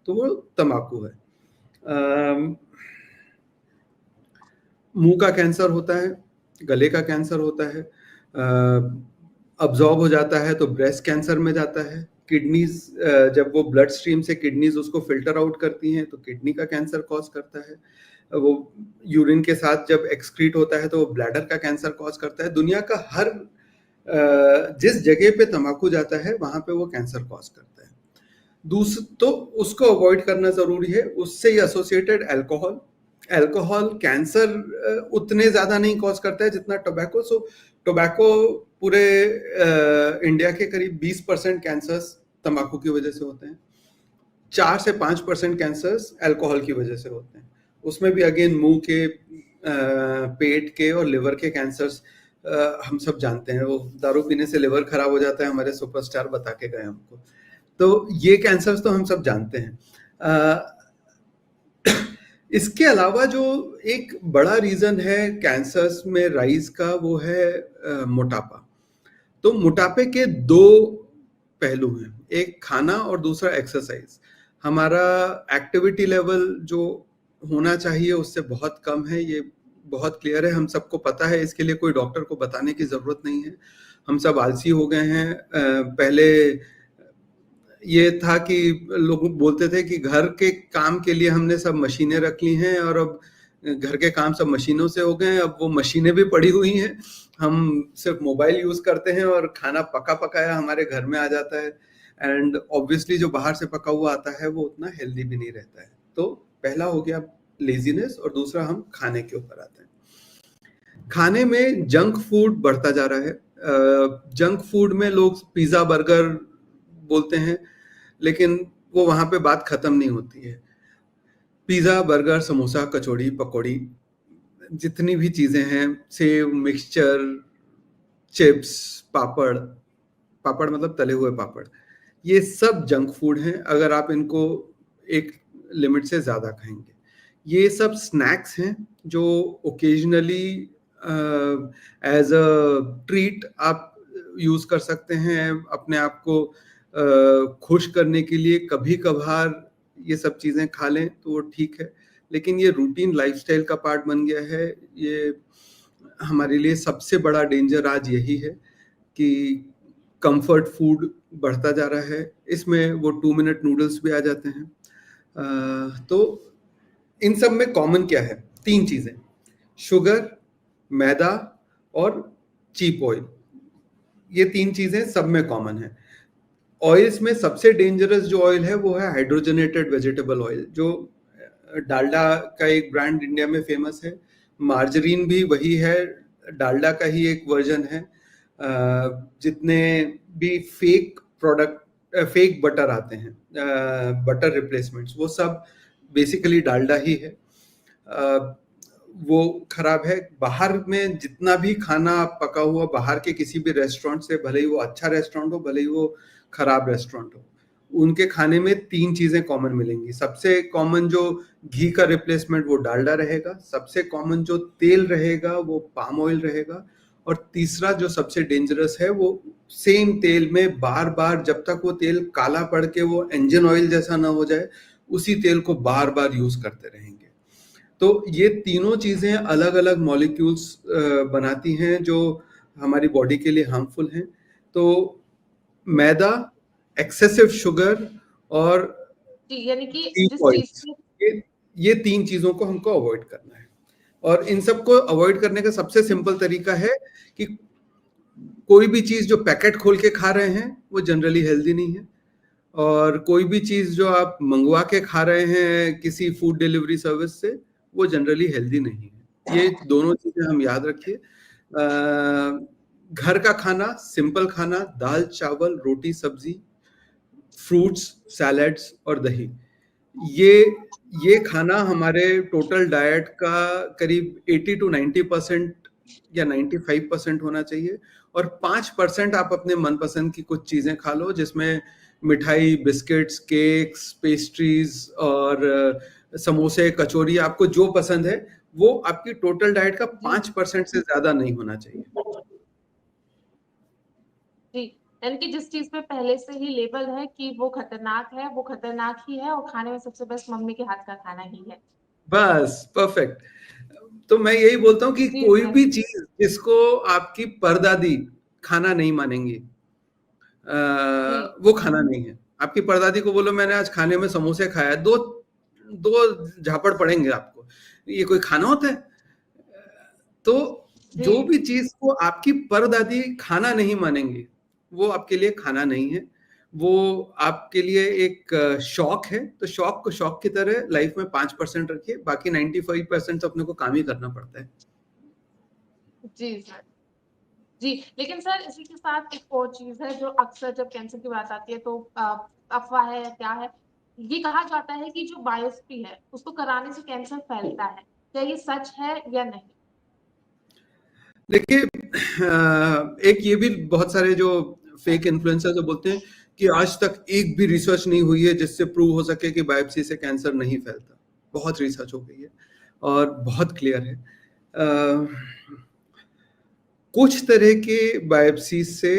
तो वो तंबाकू है। मुंह का कैंसर होता है, गले का कैंसर होता है, अब्जॉर्ब हो जाता है तो ब्रेस्ट कैंसर में जाता है। किडनीज, जब वो ब्लड स्ट्रीम से किडनीज उसको फिल्टर आउट करती हैं तो किडनी का कैंसर कॉज करता है। वो यूरिन के साथ जब एक्सक्रीट होता है तो वो ब्लैडर का कैंसर कॉज करता है। दुनिया का हर जिस जगह पे तंबाकू जाता है वहां पे वो कैंसर कॉज करता है। तो उसको अवॉइड करना जरूरी है। उससे ही एसोसिएटेड अल्कोहल कैंसर उतने ज्यादा नहीं कॉज करता है जितना टोबैको। सो टोबैको पूरे इंडिया के करीब 20% कैंसर्स तंबाकू की वजह से होते हैं। 4 से 5% कैंसर्स अल्कोहल की वजह से होते हैं। उसमें भी अगेन मुंह के पेट के और लिवर के कैंसर्स हम सब जानते हैं। वो दारू पीने से लिवर खराब हो जाता है, हमारे सुपरस्टार बता के गए हमको। तो ये कैंसर्स तो हम सब जानते हैं। इसके अलावा जो एक बड़ा रीजन है कैंसर्स में राइज का, वो है मोटापा। तो मोटापे के दो पहलू हैं, एक खाना और दूसरा एक्सरसाइज। हमारा एक्टिविटी लेवल जो होना चाहिए उससे बहुत कम है, ये बहुत क्लियर है, हम सबको पता है, इसके लिए कोई डॉक्टर को बताने की जरूरत नहीं है। हम सब आलसी हो गए हैं। पहले ये था कि लोग बोलते थे कि घर के काम के लिए हमने सब मशीनें रख ली हैं, और अब घर के काम सब मशीनों से हो गए हैं। अब वो मशीनें भी पड़ी हुई हैं, हम सिर्फ मोबाइल यूज करते हैं और खाना पका पकाया हमारे घर में आ जाता है। एंड ऑब्वियसली जो बाहर से पका हुआ आता है वो उतना हेल्दी भी नहीं रहता है। तो पहला हो गया लेजीनेस, और दूसरा हम खाने के ऊपर आते हैं। खाने में जंक फूड बढ़ता जा रहा है। जंक फूड में लोग पिज्जा बर्गर बोलते हैं, लेकिन वो वहां पे बात खत्म नहीं होती है। पिज्जा बर्गर समोसा कचौड़ी पकौड़ी जितनी भी चीजें हैं, सेव मिक्सचर चिप्स पापड़, पापड़ मतलब तले हुए पापड़, ये सब जंक फूड हैं अगर आप इनको एक लिमिट से ज्यादा खाएंगे। ये सब स्नैक्स हैं जो ओकेजनली एज अ ट्रीट आप यूज कर सकते हैं, अपने आप को खुश करने के लिए कभी कभार ये सब चीजें खा लें तो वो ठीक है। लेकिन ये रूटीन लाइफस्टाइल का पार्ट बन गया है। ये हमारे लिए सबसे बड़ा डेंजर आज यही है कि कंफर्ट फूड बढ़ता जा रहा है। इसमें वो 2 मिनट नूडल्स भी आ जाते हैं। तो इन सब में कॉमन क्या है? 3 चीजें, शुगर, मैदा और चीप ऑयल। ये 3 चीजें सब में कॉमन है। ऑयल्स में सबसे डेंजरस जो ऑयल है वो है हाइड्रोजनेटेड वेजिटेबल ऑयल, जो डालडा का एक ब्रांड इंडिया में फेमस है। मार्जरीन भी वही है, डालडा का ही एक वर्जन है। जितने भी फेक प्रोडक्ट, फेक बटर आते हैं, बटर रिप्लेसमेंट्स, वो सब बेसिकली डालडा ही है। वो खराब है। बाहर में जितना भी खाना पका हुआ बाहर के किसी भी रेस्टोरेंट से, भले ही वो अच्छा रेस्टोरेंट हो भले ही वो खराब रेस्टोरेंट हो, उनके खाने में 3 चीजें कॉमन मिलेंगी। सबसे कॉमन जो घी का रिप्लेसमेंट वो डालडा रहेगा, सबसे कॉमन जो तेल रहेगा वो पाम ऑयल रहेगा, और तीसरा जो सबसे डेंजरस है वो सेम तेल में बार बार, जब तक वो तेल काला पड़ के वो इंजन ऑयल जैसा ना हो जाए, उसी तेल को बार बार यूज करते रहेंगे। तो ये तीनों चीजें अलग अलग मॉलिक्यूल्स बनाती हैं जो हमारी बॉडी के लिए हार्मफुल हैं। तो मैदा, एक्सेसिव शुगर और यानी कि जिस चीज ये 3 चीजों को हमको अवॉइड करना है। और इन सब को अवॉइड करने का सबसे सिंपल तरीका है कि कोई भी चीज जो पैकेट खोल के खा रहे हैं वो जनरली हेल्दी नहीं है, और कोई भी चीज जो आप मंगवा के खा रहे हैं किसी फूड डिलीवरी सर्विस से, वो जनरली हेल्दी नहीं है। ये दोनों चीजें हम याद रखिए। घर का खाना, सिंपल खाना, दाल चावल रोटी सब्जी, फ्रूट्स सैलड्स और दही, ये खाना हमारे टोटल डाइट का करीब 80 to 90% या 95% होना चाहिए। और 5% आप अपने मनपसंद की कुछ चीजें खा लो, जिसमें मिठाई, बिस्किट्स, केक्स, पेस्ट्रीज और समोसे कचौरी, आपको जो पसंद है वो आपकी टोटल डाइट का 5% से ज्यादा नहीं होना चाहिए। जी, यानी कि जिस चीज पे पहले से ही लेबल है कि वो खतरनाक है, वो खतरनाक ही है, और खाने में सबसे बेस्ट मम्मी के हाथ का खाना ही है। बस परफेक्ट। तो मैं यही बोलता हूँ कि कोई भी चीज जिसको आपकी परदादी खाना नहीं मानेंगी, वो खाना नहीं है। आपकी परदादी को बोलो मैंने आज खाने में समोसे खाया, दो झापड़ पड़ेंगे आपको, ये कोई खाना होता है? तो जो भी चीज को आपकी परदादी खाना नहीं मानेंगी, वो आपके लिए खाना नहीं है, वो आपके लिए एक शौक है। तो शौक को शौक की तरह लाइफ में 5% रखिए, बाकी 95% तो अपने को काम ही करना पड़ता है। जी सर। जी, लेकिन सर इसी के साथ एक और चीज है जो अक्सर जब कैंसर की बात आती है तो अफवाह है या क्या है, ये कहा जाता है कि जो बायोप्सी है उसको कराने से कैंसर फैलता है। क्या ये सच है या नहीं? देखिए, एक ये भी बहुत सारे जो फेक इन्फ्लुएंसर जो बोलते हैं कि आज तक एक भी रिसर्च नहीं हुई है जिससे प्रूव हो सके कि बायोप्सी से कैंसर नहीं फैलता। बहुत रिसर्च हो गई है और बहुत क्लियर है। कुछ तरह के बायोप्सी से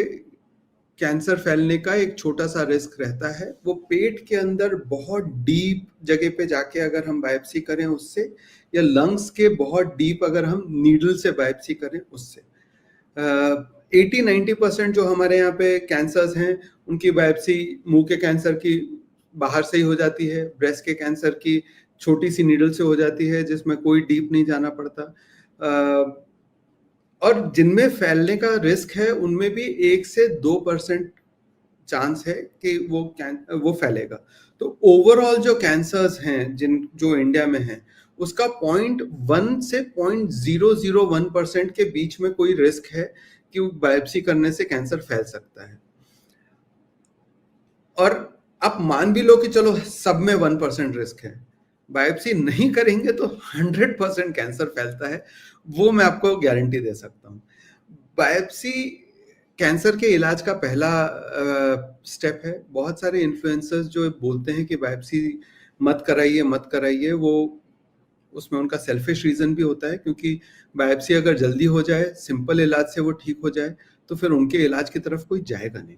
कैंसर फैलने का एक छोटा सा रिस्क रहता है, वो पेट के अंदर बहुत डीप जगह पे जाके अगर हम बायोप्सी करें उससे, या लंग्स के बहुत डीप अगर हम नीडल से बायोप्सी करें उससे। 80-90% जो हमारे यहाँ पे कैंसर्स हैं उनकी बायोप्सी मुंह के कैंसर की बाहर से ही हो जाती है, ब्रेस्ट के कैंसर की छोटी सी नीडल से हो जाती है जिसमें कोई डीप नहीं जाना पड़ता। और जिनमें फैलने का रिस्क है उनमें भी 1 से 2% चांस है कि वो फैलेगा। तो ओवरऑल जो कैंसर्स हैं जो इंडिया में हैं उसका 0.1 से 0.001% के बीच में कोई रिस्क है कि बायोप्सी करने से कैंसर फैल सकता है। और आप मान भी लो कि चलो सब में 1% रिस्क है, बायोप्सी नहीं करेंगे तो 100% कैंसर फैलता है, वो मैं आपको गारंटी दे सकता हूँ। बायोप्सी कैंसर के इलाज का पहला स्टेप है। बहुत सारे इन्फ्लुएंसर्स जो बोलते हैं कि बायोप्सी मत कराइए, वो उसमें उनका सेल्फिश रीजन भी होता है, क्योंकि बायोप्सी अगर जल्दी हो जाए, सिंपल इलाज से वो ठीक हो जाए, तो फिर उनके इलाज की तरफ कोई जाएगा नहीं।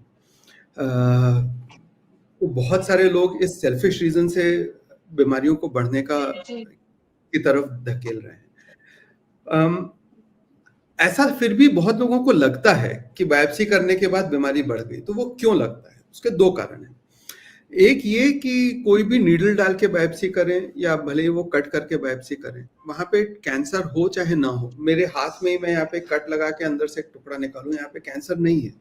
तो बहुत सारे लोग इस सेल्फिश रीजन से बीमारियों को बढ़ने की तरफ धकेल रहे हैं। ऐसा फिर भी बहुत लोगों को लगता है कि बायोप्सी करने के बाद बीमारी बढ़ गई। तो वो क्यों लगता है? उसके 2 कारण हैं। एक ये कि कोई भी नीडल डाल के बायोप्सी करें या भले ही वो कट करके बायोप्सी करें, वहां पे कैंसर हो चाहे ना हो, मेरे हाथ में ही मैं यहाँ पे कट लगा के अंदर से एक टुकड़ा निकालूं, यहाँ पे कैंसर नहीं है,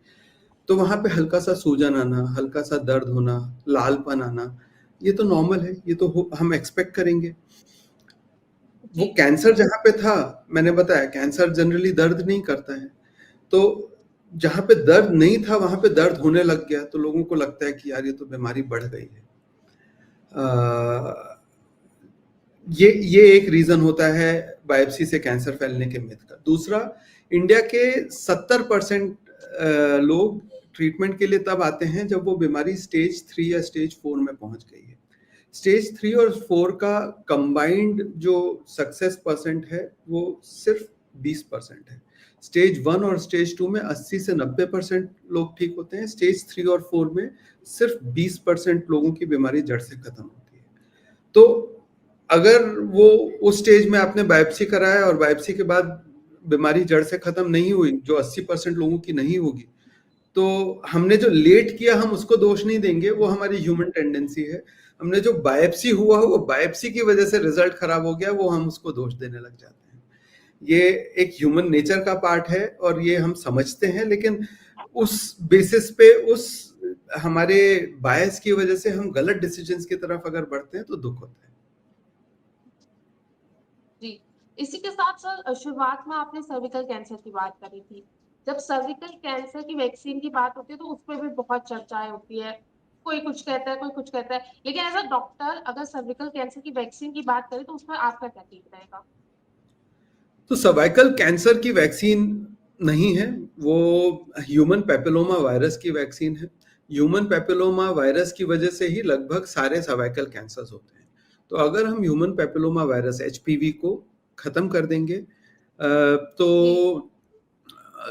तो वहां पे हल्का सा सूजन आना, हल्का सा दर्द होना, लालपन आना, ये तो नॉर्मल है, ये तो हम एक्सपेक्ट करेंगे। वो कैंसर जहां पे था, मैंने बताया कैंसर जनरली दर्द नहीं करता है, तो जहां पे दर्द नहीं था वहां पे दर्द होने लग गया, तो लोगों को लगता है कि यार ये तो बीमारी बढ़ गई है। ये एक रीजन होता है बायोप्सी से कैंसर फैलने के मिथ का। दूसरा, इंडिया के 70% लोग ट्रीटमेंट के लिए तब आते हैं जब वो बीमारी स्टेज 3 या स्टेज 4 में पहुंच गई है। स्टेज 3 और 4 का कंबाइंड जो सक्सेस परसेंट है वो सिर्फ 20% है। स्टेज 1 और स्टेज 2 में 80 से 90% लोग ठीक होते हैं। स्टेज 3 और 4 में सिर्फ 20% लोगों की बीमारी जड़ से खत्म होती है। तो अगर वो उस स्टेज में आपने बायोप्सी कराया और बायोप्सी के बाद बीमारी जड़ से खत्म नहीं हुई, जो 80% लोगों की नहीं होगी, तो हमने जो लेट किया हम उसको दोष नहीं देंगे, वो हमारी ह्यूमन टेंडेंसी है। हमने जो बायोप्सी हुआ वो बायोप्सी की वजह से रिजल्ट खराब हो गया, वो हम उसको दोष देने लग जाते हैं। ये एक ह्यूमन नेचर का पार्ट है और ये हम समझते हैं, लेकिन उस बेसिस पे, उस हमारे बायस की वजह से हम गलत डिसीजंस की तरफ अगर बढ़ते हैं तो दुख होता है। जी, इसी के साथ सर शुरुआत में आपने सर्विकल कैंसर की बात करी थी। जब सर्विकल कैंसर की वैक्सीन की बात होती है तो उस पर भी बहुत चर्चाएं होती है, कोई कुछ कहता है, कोई कुछ कहता है, लेकिन एज अ डॉक्टर अगर सर्विकल कैंसर की वैक्सीन की बात करें तो उसमें आपका क्या टेक रहेगा? तो सर्वाइकल कैंसर की वैक्सीन नहीं है, वो ह्यूमन पेपिलोमा वायरस की वैक्सीन है। ह्यूमन पेपिलोमा वायरस की वजह से ही लगभग सारे सर्वाइकल कैंसर्स होते हैं। तो अगर हम ह्यूमन पेपिलोमा वायरस HPV को खत्म कर देंगे तो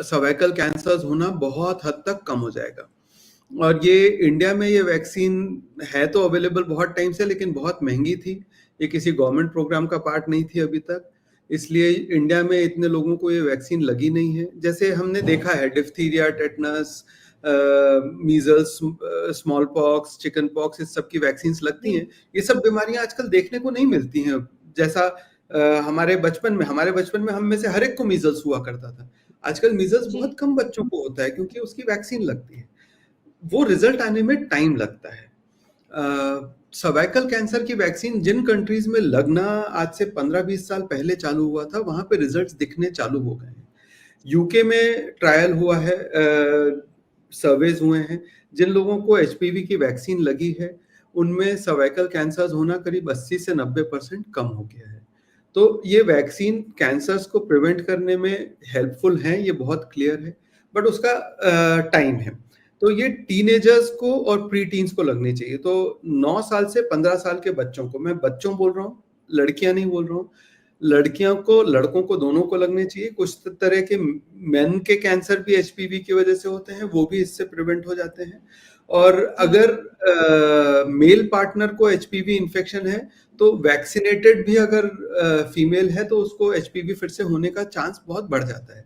सर्वाइकल कैंसर्स होना बहुत हद तक कम हो जाएगा। और ये इंडिया में ये वैक्सीन है तो अवेलेबल बहुत टाइम से, लेकिन बहुत महंगी थी, ये किसी गवर्नमेंट प्रोग्राम का पार्ट नहीं थी अभी तक, इसलिए इंडिया में इतने लोगों को ये वैक्सीन लगी नहीं है। जैसे हमने देखा है diphtheria, tetanus, measles, small pox, chicken pox, इस सब की वैक्सीन लगती हैं। ये सब बीमारियां आजकल देखने को नहीं मिलती हैं, जैसा हमारे बचपन में हम में से हर एक को मीजल्स हुआ करता था। आजकल मीजल्स बहुत कम बच्चों को होता है क्योंकि उसकी वैक्सीन लगती है, वो रिजल्ट आने में टाइम लगता है। सर्वाइकल कैंसर की वैक्सीन जिन कंट्रीज में लगना आज से 15-20 साल पहले चालू हुआ था, वहां पे रिजल्ट्स दिखने चालू हो गए हैं। यूके में ट्रायल हुआ है, सर्वेज हुए हैं, जिन लोगों को HPV की वैक्सीन लगी है उनमें सर्वाइकल कैंसर होना करीब 80 से 90% कम हो गया है। तो ये वैक्सीन कैंसर्स को प्रिवेंट करने में हेल्पफुल हैं, ये बहुत क्लियर है, बट उसका टाइम है। तो ये टीनेजर्स को और प्री टीन्स को लगनी चाहिए। तो 9 साल से 15 साल के बच्चों को, मैं बच्चों बोल रहा हूँ, लड़कियां नहीं बोल रहा हूँ, लड़कियों को लड़कों को दोनों को लगने चाहिए। कुछ तरह के मेन के कैंसर भी एचपीवी की वजह से होते हैं, वो भी इससे प्रिवेंट हो जाते हैं। और अगर मेल पार्टनर को एचपीवी इन्फेक्शन है तो वैक्सीनेटेड भी अगर फीमेल है तो उसको एचपीवी फिर से होने का चांस बहुत बढ़ जाता है।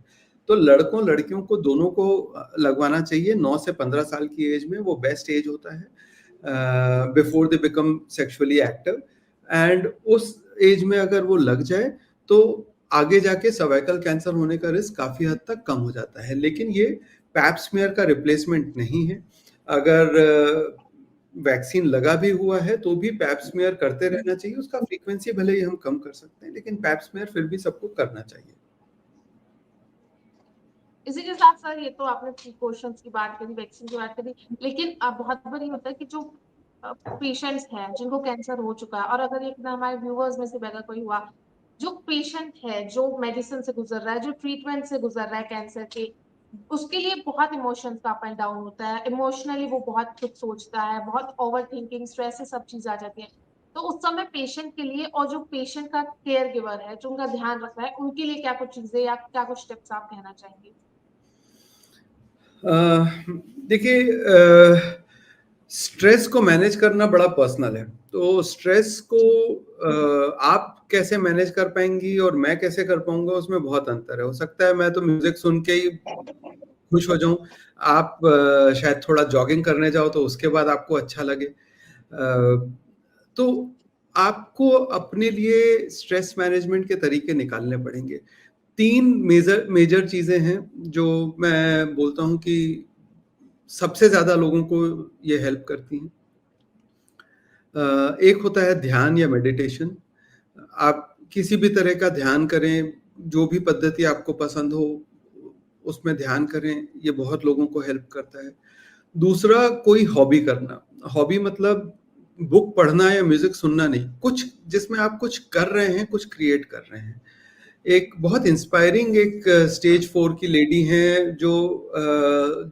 तो लड़कों लड़कियों को दोनों को लगवाना चाहिए। 9 से 15 साल की एज में वो बेस्ट एज होता है before they become sexually active. And उस एज में अगर वो लग जाए तो आगे जाके सर्वाइकल कैंसर होने का रिस्क काफी हद तक कम हो जाता है। लेकिन ये पैप स्मीयर का रिप्लेसमेंट नहीं है। अगर वैक्सीन लगा भी हुआ है तो भी पैप स्मीयर करते रहना चाहिए। उसका फ्रीक्वेंसी भले ही हम कम कर सकते हैं, लेकिन पैप स्मीयर फिर भी सबको करना चाहिए। इसी के साथ सर, ये तो आपने प्रिकॉशंस की बात करी, वैक्सीन की बात करी, लेकिन अब बहुत बार ये होता है कि जो पेशेंट्स हैं जिनको कैंसर हो चुका है, और अगर एक ना हमारे व्यूअर्स में से अगर कोई हुआ जो पेशेंट है, जो मेडिसिन से गुजर रहा है, जो ट्रीटमेंट से गुजर रहा है कैंसर के, उसके लिए बहुत इमोशंस का अप एंड डाउन होता है। इमोशनली वो बहुत कुछ सोचता है, बहुत ओवर थिंकिंग, स्ट्रेस से सब चीज आ जाती है। तो उस समय पेशेंट के लिए और जो पेशेंट का केयर गिवर है, जो उनका ध्यान रख रहा है, उनके लिए क्या कुछ चीजें या क्या कुछ टिप्स आप कहना चाहेंगे? देखिए, स्ट्रेस को मैनेज करना बड़ा पर्सनल है। तो स्ट्रेस को आप कैसे मैनेज कर पाएंगी और मैं कैसे कर पाऊंगा, उसमें बहुत अंतर है। हो सकता है मैं तो म्यूजिक सुन के ही खुश हो जाऊं, आप शायद थोड़ा जॉगिंग करने जाओ तो उसके बाद आपको अच्छा लगे। तो आपको अपने लिए स्ट्रेस मैनेजमेंट के तरीके निकालने पड़ेंगे। 3 मेजर चीजें हैं जो मैं बोलता हूं कि सबसे ज्यादा लोगों को ये हेल्प करती हैं। एक होता है ध्यान या मेडिटेशन। आप किसी भी तरह का ध्यान करें, जो भी पद्धति आपको पसंद हो उसमें ध्यान करें, ये बहुत लोगों को हेल्प करता है। दूसरा, कोई हॉबी करना। हॉबी मतलब बुक पढ़ना या म्यूजिक सुनना नहीं, कुछ जिसमें आप कुछ कर रहे हैं, कुछ क्रिएट कर रहे हैं। एक बहुत इंस्पायरिंग एक स्टेज 4 की लेडी हैं जो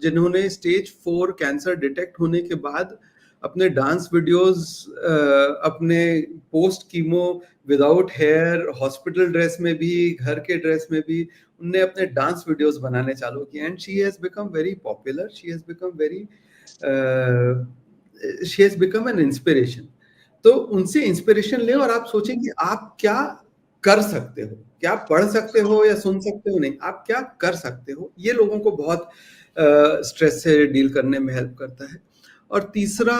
जिन्होंने स्टेज 4 कैंसर डिटेक्ट होने के बाद अपने डांस वीडियोस अपने post chemo without hair, hospital dress में भी, घर के ड्रेस में भी, उनने अपने डांस वीडियोस बनाने चालू किए। And she has become very popular, she has become an inspiration. तो उनसे इंस्पिरेशन लें और आप सोचें कि आप क्या कर सकते हो। क्या पढ़ सकते हो या सुन सकते हो नहीं, आप क्या कर सकते हो। ये लोगों को बहुत स्ट्रेस से डील करने में हेल्प करता है। और तीसरा,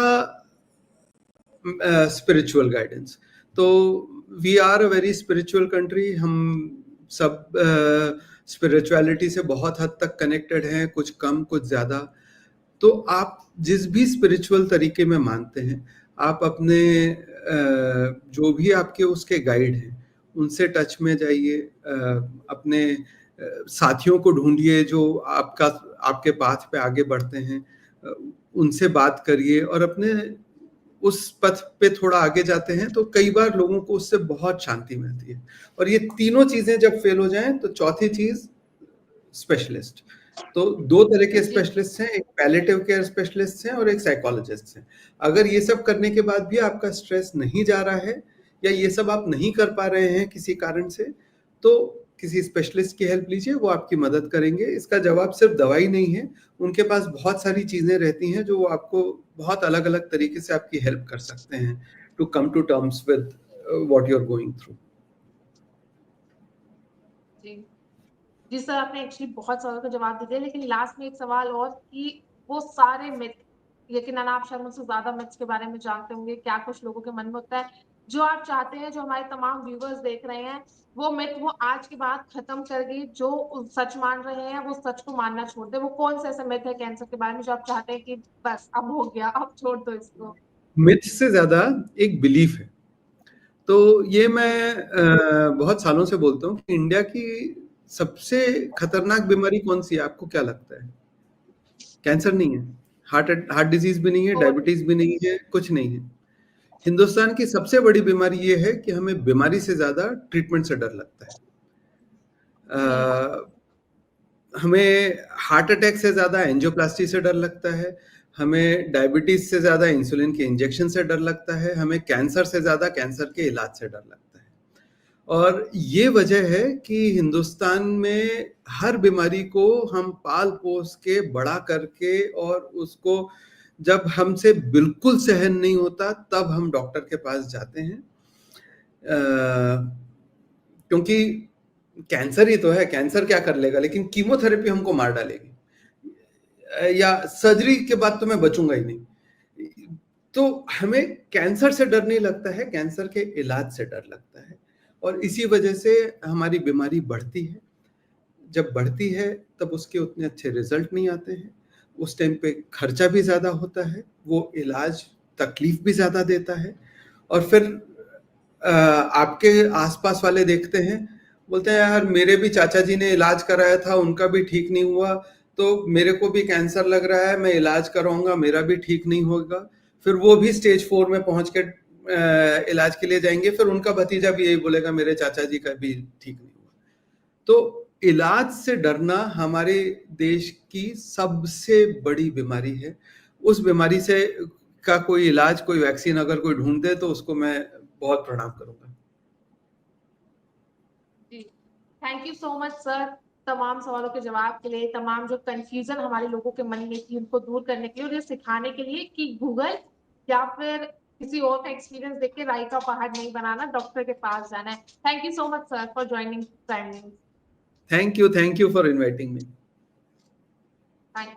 स्पिरिचुअल गाइडेंस। तो we are a very spiritual country. हम सब स्पिरिचुअलिटी से बहुत हद तक कनेक्टेड हैं, कुछ कम कुछ ज्यादा। तो आप जिस भी स्पिरिचुअल तरीके में मानते हैं, आप अपने जो भी आपके उसके गाइड हैं उनसे टच में जाइए। अपने साथियों को ढूंढिए जो आपके पाथ पे आगे बढ़ते हैं, उनसे बात करिए। और अपने उस पथ पे थोड़ा आगे जाते हैं तो कई बार लोगों को उससे बहुत शांति मिलती है। और ये तीनों चीजें जब फेल हो जाएं तो चौथी चीज, स्पेशलिस्ट। तो 2 तरह के स्पेशलिस्ट हैं, एक पैलेटिव केयर स्पेशलिस्ट हैं और एक साइकोलॉजिस्ट हैं। अगर ये सब करने के बाद भी आपका स्ट्रेस नहीं जा रहा है या ये सब आप नहीं कर पा रहे हैं किसी कारण से, तो किसी स्पेशलिस्ट की हेल्प लीजिए, वो आपकी मदद करेंगे। इसका जवाब सिर्फ दवाई नहीं है, उनके पास बहुत सारी चीजें रहती हैं जो आपको बहुत अलग अलग तरीके से आपकी हेल्प कर सकते हैं to come to terms with what you are going through. जी सर, आपने एक्चुअली बहुत सवालों का जवाब दे दिया, लेकिन लास्ट में एक सवाल और कि वो सारे मिथ, लेकिन आप शायद मुझसे ज्यादा मिथ्स के बारे में जानते होंगे, क्या कुछ लोगों के मन में होता है, जो आप चाहते हैं, जो हमारे तमाम व्यूवर्स देख रहे हैं, वो मिथ वो आज के बाद खत्म करके जो सच मान रहे हैं वो सच को मानना छोड़ दे। वो कौन सा ऐसा मिथ है कैंसर के बारे में जो आप चाहते हैं कि बस अब हो गया, अब छोड़ दो इसको? मिथ से ज्यादा एक बिलीफ है। तो ये मैं बहुत सालों से बोलता हूँ कि इंडिया की सबसे खतरनाक बीमारी कौन सी है, आपको क्या लगता है? कैंसर नहीं है, हार्ट डिजीज भी नहीं है, डायबिटीज भी नहीं है, कुछ नहीं है। हिंदुस्तान की सबसे बड़ी बीमारी ये है कि हमें बीमारी से ज्यादा ट्रीटमेंट से डर लगता है। हमें हार्ट अटैक से ज्यादा एंजियोप्लास्टी से डर लगता है, हमें डायबिटीज से ज्यादा इंसुलिन के इंजेक्शन से डर लगता है, हमें कैंसर से ज्यादा कैंसर के इलाज से डर लगता है। और ये वजह है कि हिंदुस्तान में हर बीमारी को हम पाल पोस के बड़ा करके और उसको जब हमसे बिल्कुल सहन नहीं होता तब हम डॉक्टर के पास जाते हैं, क्योंकि कैंसर ही तो है, कैंसर क्या कर लेगा, लेकिन कीमोथेरेपी हमको मार डालेगी या सर्जरी के बाद तो मैं बचूंगा ही नहीं। तो हमें कैंसर से डर नहीं लगता है, कैंसर के इलाज से डर लगता है, और इसी वजह से हमारी बीमारी बढ़ती है। जब बढ़ती है तब उसके उतने अच्छे रिजल्ट नहीं आते हैं, उस टाइम पे खर्चा भी ज्यादा होता है, वो इलाज तकलीफ भी ज्यादा देता है, और फिर आपके आसपास वाले देखते हैं, बोलते हैं यार मेरे भी चाचा जी ने इलाज कराया था, उनका भी ठीक नहीं हुआ, तो मेरे को भी कैंसर लग रहा है, मैं इलाज कराऊंगा, मेरा भी ठीक नहीं होगा। फिर वो भी स्टेज 4 में पहुंच के इलाज के लिए जाएंगे, फिर उनका भतीजा भी यही बोलेगा मेरे चाचा जी का भी ठीक नहीं हुआ। तो इलाज से डरना हमारे देश की सबसे बड़ी बीमारी है। उस बीमारी से का कोई इलाज, कोई वैक्सीन अगर कोई ढूंढ दे तो उसको मैं बहुत प्रणाम करूंगा। जी, thank you so much sir, तमाम सवालों के जवाब के लिए, तमाम जो कंफ्यूजन हमारे लोगों के मन में थी उनको दूर करने के लिए, और ये सिखाने के लिए कि गूगल या फिर किसी और का एक्सपीरियंस देख के राय का पहाड़ नहीं बनाना, डॉक्टर के पास जाना है। Thank you so much sir for joining prime news. Thank you for inviting me. Thank you.